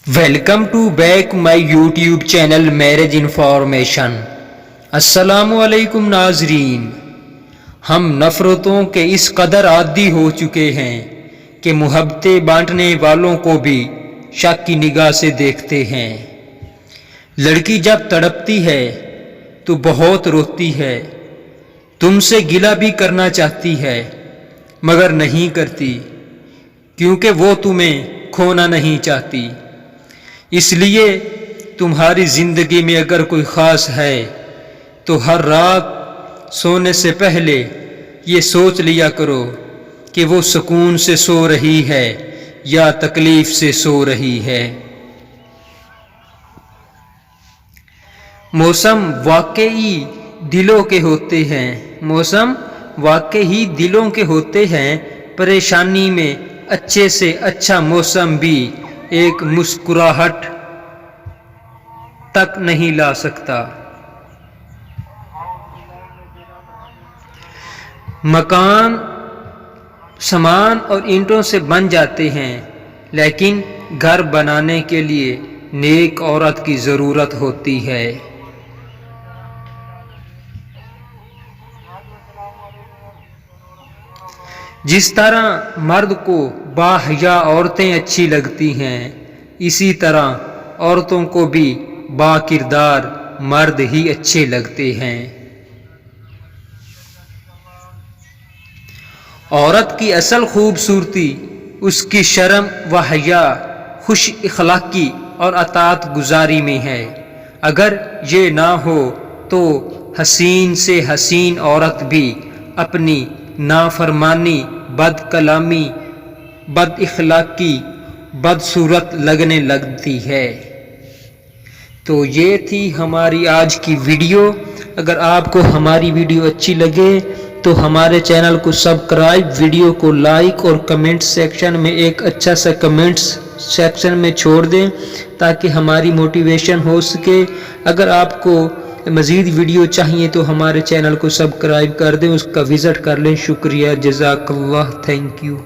Welcome to back my YouTube channel marriage information. السلام علیکم ناظرین، ہم نفرتوں کے اس قدر عادی ہو چکے ہیں کہ محبتیں بانٹنے والوں کو بھی شک کی نگاہ سے دیکھتے ہیں۔ لڑکی جب تڑپتی ہے تو بہت روتی ہے، تم سے گلہ بھی کرنا چاہتی ہے مگر نہیں کرتی، کیونکہ وہ تمہیں کھونا نہیں چاہتی۔ اس لیے تمہاری زندگی میں اگر کوئی خاص ہے تو ہر رات سونے سے پہلے یہ سوچ لیا کرو کہ وہ سکون سے سو رہی ہے یا تکلیف سے سو رہی ہے۔ موسم واقعی دلوں کے ہوتے ہیں، موسم واقعی دلوں کے ہوتے ہیں، پریشانی میں اچھے سے اچھا موسم بھی ایک مسکراہٹ تک نہیں لا سکتا۔ مکان سامان اور اینٹوں سے بن جاتے ہیں، لیکن گھر بنانے کے لیے نیک عورت کی ضرورت ہوتی ہے۔ جس طرح مرد کو باحیا عورتیں اچھی لگتی ہیں، اسی طرح عورتوں کو بھی با کردار مرد ہی اچھے لگتے ہیں۔ عورت کی اصل خوبصورتی اس کی شرم و حیا، خوش اخلاقی اور اطاعت گزاری میں ہے۔ اگر یہ نہ ہو تو حسین سے حسین عورت بھی اپنی نافرمانی، بد کلامی، بد اخلاقی، بدصورت لگنے لگتی ہے۔ تو یہ تھی ہماری آج کی ویڈیو۔ اگر آپ کو ہماری ویڈیو اچھی لگے تو ہمارے چینل کو سبسکرائب، ویڈیو کو لائک اور کمنٹ سیکشن میں ایک اچھا سا کمنٹس سیکشن میں چھوڑ دیں تاکہ ہماری موٹیویشن ہو سکے۔ اگر آپ کو مزید ویڈیو چاہیے تو ہمارے چینل کو سبسکرائب کر دیں، اس کا وزٹ کر لیں۔ شکریہ، جزاک اللہ، تھینک یو۔